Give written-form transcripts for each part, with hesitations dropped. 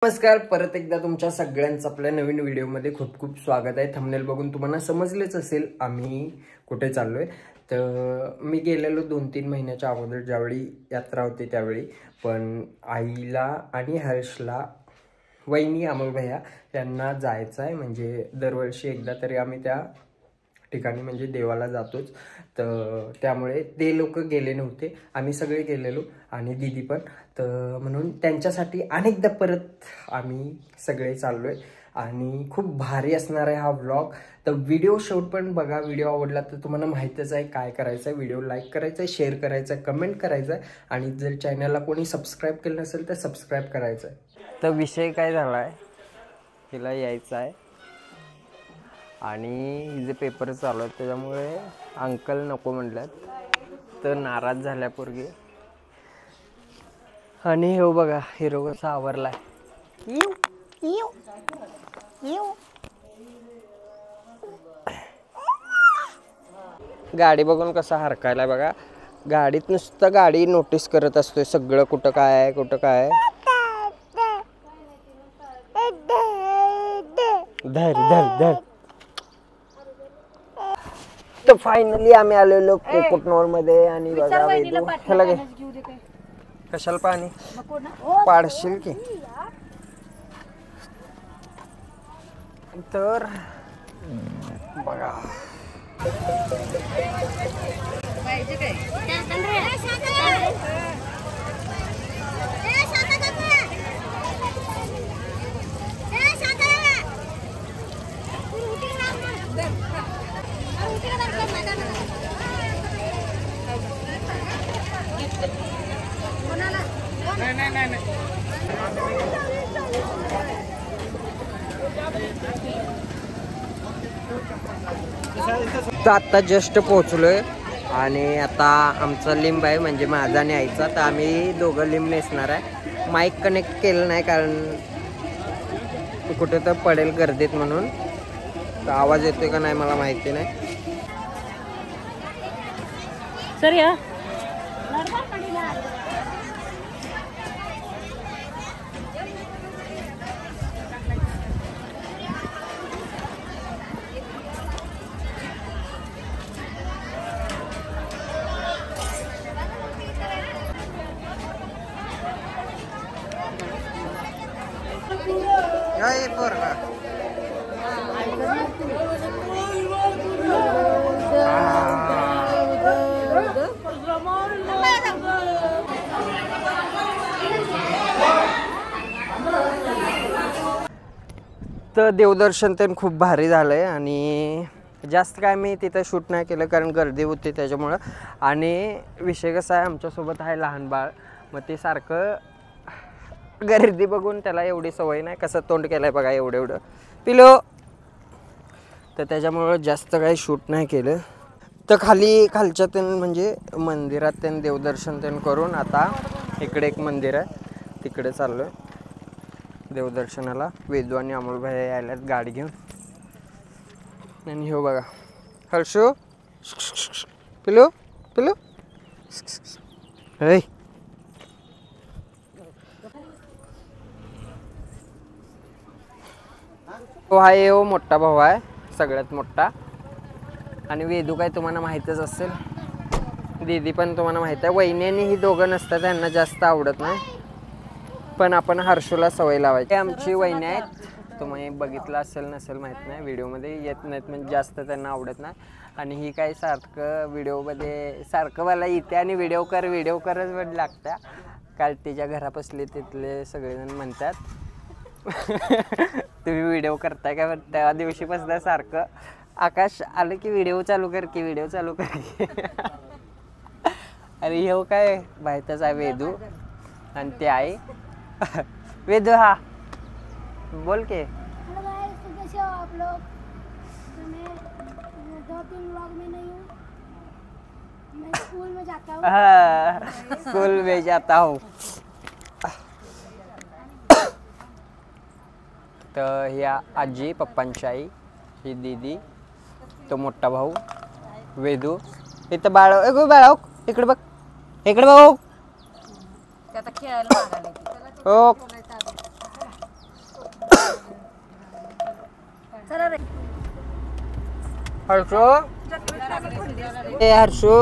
नमस्कार, परत एकदा तुमच्या सगळ्यांचं आपल्या नवीन व्हिडिओमध्ये खूप खूप स्वागत आहे। थंबनेल बघून तुम्हाला समजलेच असेल आम्ही कुठे चाललोय। तर मी गेलेलो 2-3 महिन्याच्या अगोदर ज्यावेळी यात्रा होती त्यावेळी, पण आईला आणि हर्षला, वहिनी अमोल भैया यांना जायचं आहे। म्हणजे दरवर्षी एकदा तरी आम्ही त्या ठिकाणी म्हणजे देवाला जातोच। तर त्यामुळे ते लोक गेले नव्हते, आम्ही सगळे गेलेलो आणि दीदी पण। तर म्हणून त्यांच्यासाठी अनेकदा परत आम्ही सगळे चाललोय आणि खूप भारी असणार आहे हा व्लॉग। तर व्हिडिओ शेवट पण बघा। व्हिडिओ आवडला तर तुम्हाला माहितीच आहे काय करायचं आहे, व्हिडिओ लाईक करायचं आहे, शेअर करायचं आहे, कमेंट करायचं आहे आणि जर चॅनलला कोणी सबस्क्राईब केलं नसेल तर सबस्क्राईब करायचं आहे। तर विषय काय झाला आहे, तिला यायचं आहे आणि हिचे पेपर चालू आहेत त्याच्यामुळे अंकल नको म्हणल्यात, तर नाराज झाल्या पोरगी। आणि हे बघा हिरो कसा आवरलाय, गाडी बघून कसा हरकायला बघा। गाडीत नुसतं गाडी नोटीस करत असतोय सगळं, कुठं काय आहे कुठं काय आहे। धर धर धर। तर फायनली आम्ही आलेलो कोकटनोर मध्ये आणि बघा वेदू ह्याला घे, कशाला पाणी पाडशील की। तर बघा तर आता जस्ट पोहोचलोय आणि आता आमचा लिंब आहे म्हणजे माझा आणि आईचा। तर आम्ही दोघं लिंब नेसणार आहे। माईक कनेक्ट केलं नाही कारण कुठे तर पडेल गर्दीत म्हणून। तर आवाज येतोय का नाही मला माहिती नाही। सर या तर देवदर्शन तर खूप भारी झालंय आणि जास्त काय मी तिथं शूट नाही केलं कारण गर्दी होती त्याच्यामुळं। आणि विषय कसा आहे, आमच्यासोबत आहे लहान बाळ, मग ते सारखं गर्दी बघून त्याला एवढी सवय नाही, कसं तोंड केलंय बघा एवढं एवढं पिलो। तर त्याच्यामुळं जास्त काही शूट नाही केलं। तर खालच्या त्यानं म्हणजे मंदिरात त्यानं देवदर्शन त्यानं करून आता इकडे एक मंदिर आहे तिकडे चाललो आहे देवदर्शनाला। वेदू आणि अमोल भाई आल्यात गाडी घेऊन। आणि हो बघा हर्षू पिलो पिलो हे तो आहे, हो मोठा भाऊ आहे सगळ्यात मोठा। आणि वेदू काय तुम्हाला माहीतच असेल, दीदी पण तुम्हाला माहीत आहे। वहिनी आणि ही दोघं नसतात, त्यांना जास्त आवडत नाही, पण आपण हर्षूला सवय लावायची। आमची वहिनी आहेत, तुम्ही बघितलं असेल नसेल माहीत नाही, व्हिडिओमध्ये येत नाहीत म्हणजे जास्त त्यांना आवडत नाही। आणि ही काय सारखं व्हिडिओमध्ये सारखं मला इथे आणि व्हिडिओ करच वेळ लागत्या। काल तिच्या घरापसले तिथले सगळेजण म्हणतात तुम्ही व्हिडिओ करताय का, त्या दिवशीपासून सारखं आकाश आलं की व्हिडिओ चालू कर की व्हिडिओ चालू कर की। अरे हो काय माहीतच आहे वेदू आणि ते आहे वेदू। हा बोल के। हेलो गाइस, तो कैसे हो आप लोग? तो मैं 2-3 व्लॉग में नहीं हूँ, मैं स्कूल में जाता हूँ। हाँ, स्कूल में जाता हूँ। तर ह्या आजी पप्पांची आई, ही दीदी, तो मोठा भाऊ वेदू, इथं बाळ बाळा इकडे बघ, इकडे बघ. आता खेळायला मागायला हो हर्षो ए हर्षो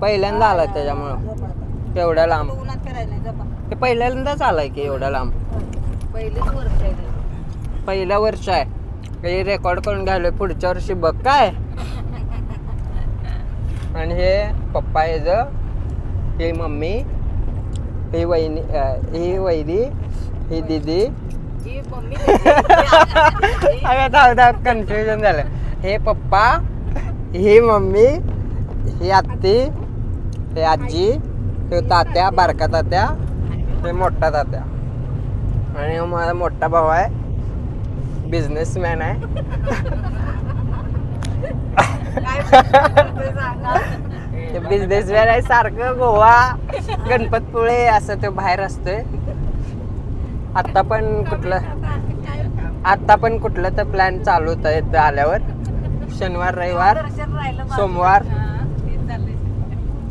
पहिल्यांदा आलाय त्याच्यामुळं एवढ्या लांब ते पहिल्यांदाच आलाय की एवढ्या लांब पहिलं वर्ष आहे हे रेकॉर्ड करून घ्यायलोय पुढच्या वर्षी बघ काय. आणि हे पप्पा हे मम्मी ही वहिनी ही वैदी ही दीदी कन्फ्युजन झालं. हे पप्पा ही मम्मी ही आत्ती हे आजी हे तात्या बारका तात्या हे मोठा तात्या आणि माझा मोठा भाऊ आहे बिझनेसमॅन आहे. बिझनेसमॅन आहे सारखं गोवा गणपतपुळे असं तो बाहेर असतोय. आता पण कुठलं तर प्लॅन चालू होता इथं आल्यावर शनिवार रविवार सोमवार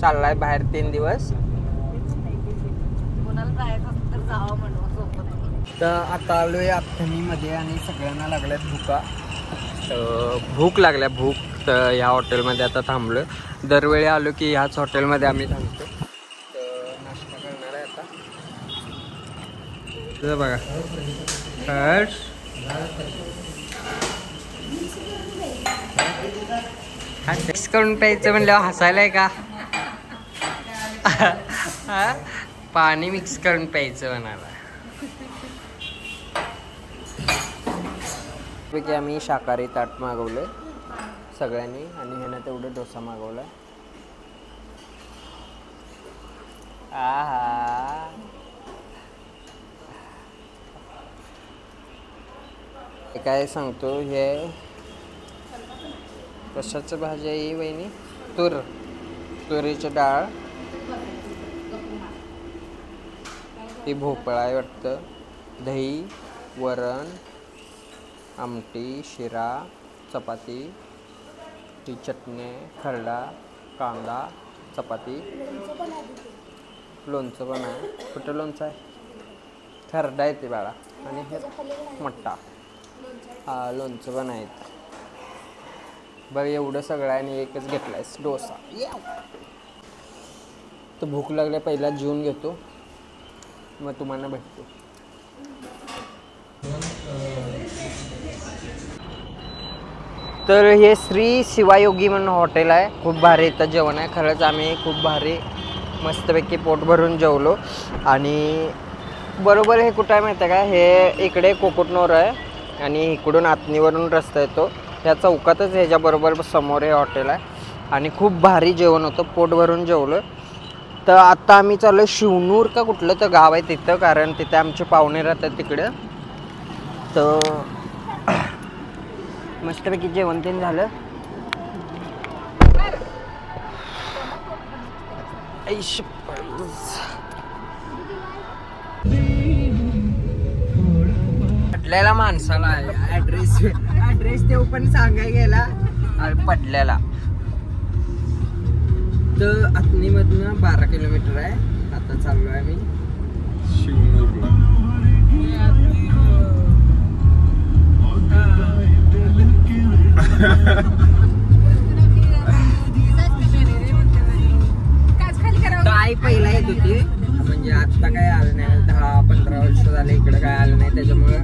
चाललाय बाहेर 3 दिवस. तर आता आलोय आप्थनीमध्ये आणि सगळ्यांना लागल्यात भूक लागल्या तर ह्या हॉटेलमध्ये आता थांबलोय. दरवेळी आलो की ह्याच हॉटेलमध्ये आम्ही थांबतो. तर नाश्ता करणार आहे आता. बघा मिक्स करून प्यायचं म्हणल्यावर हसायलाय का. पाणी मिक्स करून प्यायचं म्हणाला. पैकी आम्ही शाकाहारी ताट मागवलंय सगळ्यांनी आणि ह्यानं तेवढं डोसा मागवलाय. आहा काय सांगतो हे कशाचं भाजी आहे ही वहिनी. तुरीची डाळ ही भोपळा आहे वाटतं. दही वरण आमटी शिरा चपाती ही चटणी खरडा कांदा चपाती लोणचं पण आहे. कुठं लोणचं आहे खरडा आहे ते बाळा आणि हे मट्टा हा लोणचं पण आहेत. बघ एवढं सगळं आणि एकच घेतलाय डोसा. तर भूक लागल्या पहिला जेवून घेतो मग तुम्हाला भेटतो. तर हे श्री शिवायोगी म्हणून हॉटेल आहे. खूप भारी इथं जेवण आहे. खरंच आम्ही खूप भारी मस्तपैकी पोट भरून जेवलो. आणि बरोबर हे कुठं आहे माहिती आहे का हे इकडे कोकुटनोर आहे आणि इकडून आतनीवरून रस्ता येतो. ह्या चौकातच ह्याच्याबरोबर समोर हे हॉटेल आहे आणि खूप भारी जेवण होतं. पोट भरून जेवलं. तर आता आम्ही चाललो शिवनूर का कुठलं तर गाव आहे तिथं कारण तिथे आमचे पाहुणे राहतात तिकडं. तर मस्तपैकी जेवण तेन झालं. पडलेला माणसाला ऍड्रेस ते पण सांगाय गेला पडलेला. तर आतनीमधनं 12 किलोमीटर आहे. आता चाललोय आम्ही शिवनूरला. आई पहिला येत होती म्हणजे आता काय आलं नाही. 10-15 वर्ष झाले इकडे काय आलं नाही त्याच्यामुळे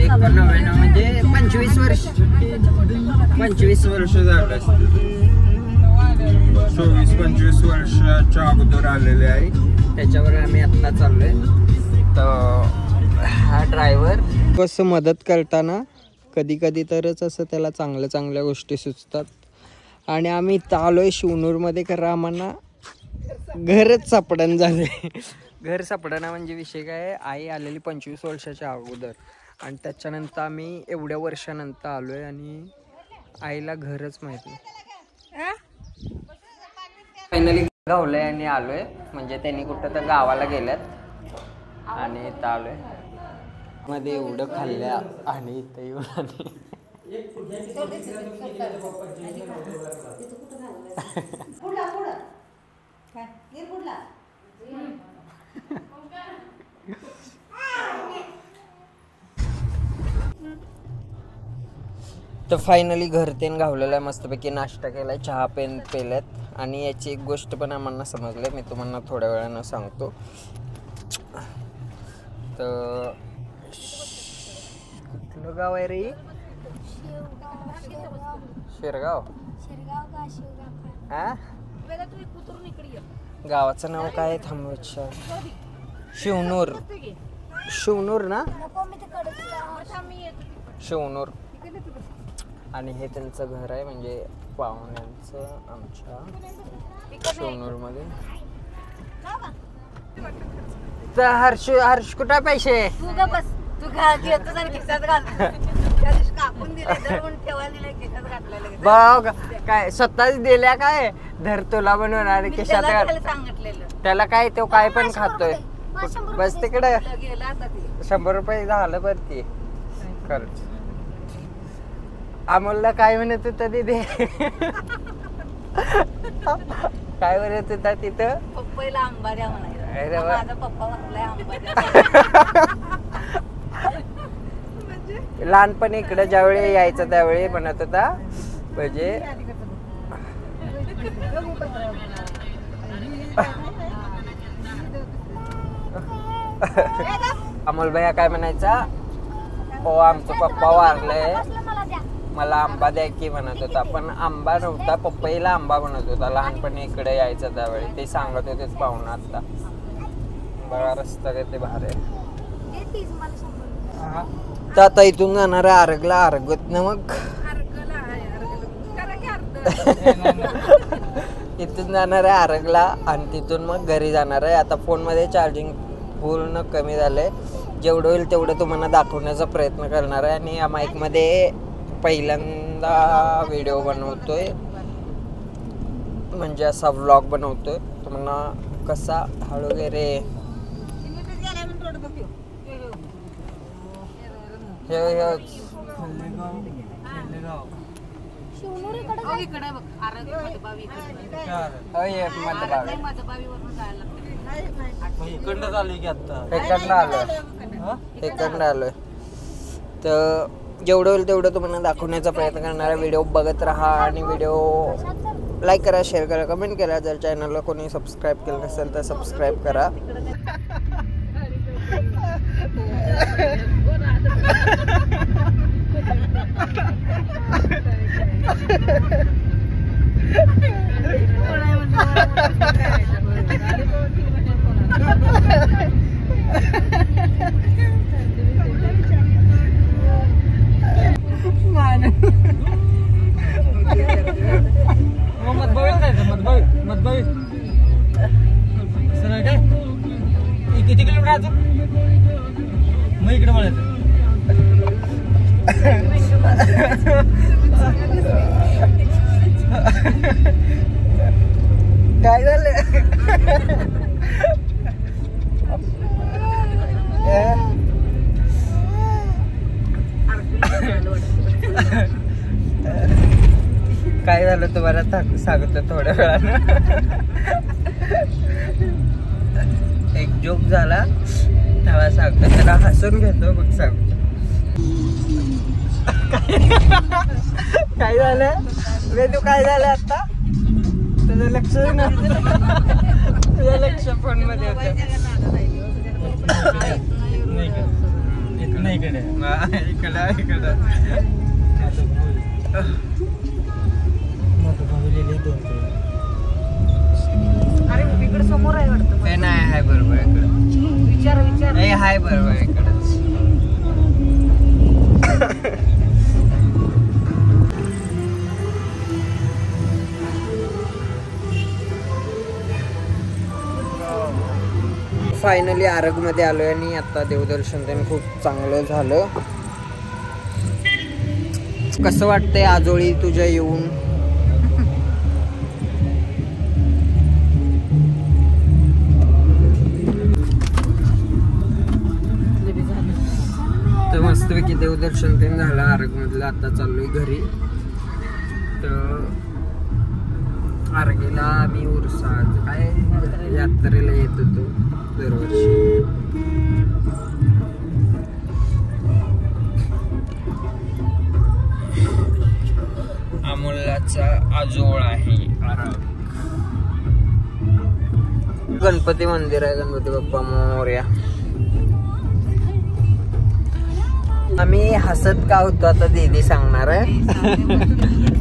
99 म्हणजे 25 वर्ष 25 वर्ष झालं. 24-25 वर्षाच्या अगोदर आलेले आहे. त्याच्यावर आम्ही आत्ता चाललोय. तर हा ड्रायव्हर कसं मदत करताना कधी कधी तरच असं त्याला चांगल्या गोष्टी सुचतात. आणि आम्ही इथं आलोय शिवनूरमध्ये कारण आम्हाला घरच सापडण झाले. घर सापडणं म्हणजे विषय काय आई आलेली 25 वर्षाच्या अगोदर आणि त्याच्यानंतर आम्ही एवढ्या वर्षानंतर आलोय आणि आईला घरच माहित नाही. फायनली गावलंय आणि आलोय म्हणजे त्यांनी कुठं तर गावाला गेल्यात आणि इथं आलोय. मध्ये एवढं खाल्ल्या आणि इथं येऊन आणि तर फायनली घर तेन घावलेलं आहे, मस्तपैकी नाश्ता केलाय, चहा पेन पेल्यात. आणि याची एक गोष्ट पण आम्हाला समजली, मी तुम्हाला थोड्या वेळानं सांगतो. तर कुठलं गाव आहे रे? शिरगाव. हा, गावाचं नाव काय? थांबवायचं. शिवनूर. शिवनूर ना, शिवनूर. आणि हे त्यांचं घर आहे, म्हणजे पाहुण्यांचं आमच्या शिवनूरमध्ये. तर हर्ष कुठं पैसे? भाऊ काय स्वतःच दिल्या काय? धर तुला बनवून आणि खिशात त्याला काय, तो काय पण खातोय. बस तिकडे 100 रुपये झालं बरं ती खर्च. अमोलला काय म्हणत होता तिथे? काय म्हणत होता तिथं? पप्पाला आंबा द्या म्हणायला. माझा पप्पा म्हणलाय आंबा द्या. लहानपणी इकडे ज्यावेळी यायचं त्यावेळी म्हणत होता, म्हणजे अमोल भैया काय म्हणायचा, हो आमचं पप्पा वारले, मला आंबा द्या की म्हणत होता. पण आंबा नव्हता, पप्पाईला आंबा म्हणत होता. लहानपणी इकडे यायचं त्यावेळी ते सांगत होतेच पाहुणा. आता बघा रस्ता किती भारी आहे. तर आता इथून जाणार आहे आरगला, आरगत ना मग इथून जाणार आहे आरगला आणि तिथून मग घरी जाणार आहे. आता फोनमध्ये चार्जिंग पूर्ण कमी झालंय, जेवढं होईल तेवढं तुम्हाला दाखवण्याचा प्रयत्न करणार आहे. आणि या माईकमध्ये पहिल्यांदा व्हिडिओ बनवतोय, म्हणजे असा व्लॉग बनवतोय. तुम्हाला कसा हळू वगैरे आलोय. तर जेवढं होईल तेवढं तुम्हाला दाखवण्याचा प्रयत्न करणार आहे. व्हिडिओ बघत राहा आणि व्हिडिओ लाईक करा, शेअर करा, कमेंट करा. जर चॅनलला कोणी सबस्क्राईब केलं नसेल तर सबस्क्राईब करा. किती किलोमीटर आहे मग इकडे म्हणायचं. काय झालं? काय झालं तुम्हाला सांगतो थोड्या वेळानं. एक जोक झाला तेव्हा सांगतो, त्याला हसून घेतो मग सांगतो. काय झालं वेदू? काय झालं आता? तुझं लक्ष तुझं लक्ष फोन मध्ये होतं. अरे इकडे समोर आहे वाटतं. नाही हाय बरोबर इकडं. विचार हाय बरोबर इकडंच. फायनली आरगमध्ये आलोय आणि आता देवदर्शन त्यांनी खूप चांगलं झालं. कसं वाटतंय आजोळी तुझ्या येऊन? मस्त मस्तपैकी देवदर्शन ते झालं आरगमधलं. आता चाललोय घरी. तर आरगेला आम्ही उरसाज काय यात्रेला येत होतो दरवर्षी. अमोलाचा आजोळ आहे आरग. गणपती मंदिर आहे. गणपती बाप्पा मोरया. आम्ही हसत का होतो आता दीदी सांगणार आहे.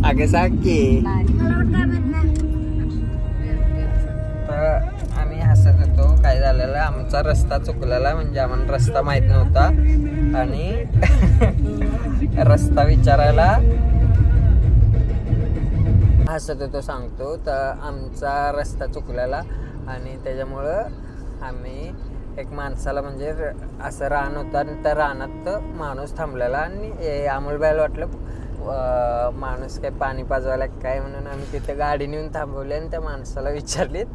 अगे सांग की. आम्ही हसत होतो. काय झालेलं आमचा रस्ता चुकलेला म्हणजे आम्हाला रस्ता माहित नव्हता आणि रस्ता विचारायला हसत होतो सांगतो. तर आमचा रस्ता चुकलेला आणि त्याच्यामुळं आम्ही एक माणसाला म्हणजे असं रान होतं आणि त्या रानात माणूस थांबलेला आणि अमोलबाईला वाटलं माणूस काय पाणी पाजवायला काय म्हणून आम्ही तिथे गाडी नेऊन थांबवली आणि त्या माणसाला विचारलीत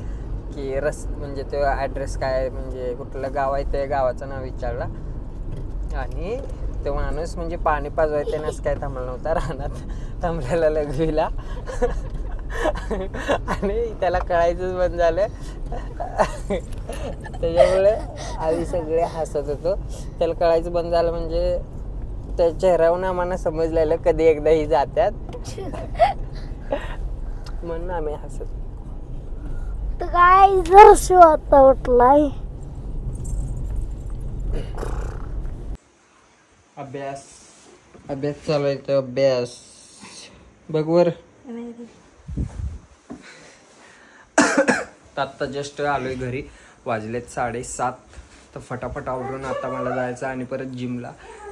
की म्हणजे तो ॲड्रेस काय म्हणजे कुठलं गाव आहे ते गावाचं नाव विचारला आणि तो माणूस म्हणजे पाणी पाजवायला त्यानेच काय थांबला नव्हता. रानात थांबलेला लघवीला आणि त्याला कळायचंच बंद झालं. त्याच्यामुळे आम्ही सगळे हसत होतो. त्याला कळायचं बंद झालं म्हणजे त्या चेहऱ्यावरून आम्हाला समजलेलं कधी एकदा ही जात्यात म्हणून आम्ही हसत. तर काय जर शिव आता उठलाय. अभ्यास चालू आहे. तो अभ्यास बघ वर. आत्ता जस्ट आलोय घरी. वाजलेत 7:30. तर फटाफट आवरून आता मला जायचं आणि परत जिमला.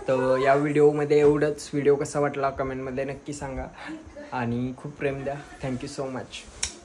तर या व्हिडिओमध्ये एवढंच. व्हिडिओ कसा वाटला कमेंटमध्ये नक्की सांगा आणि खूप प्रेम द्या. Thank you so much.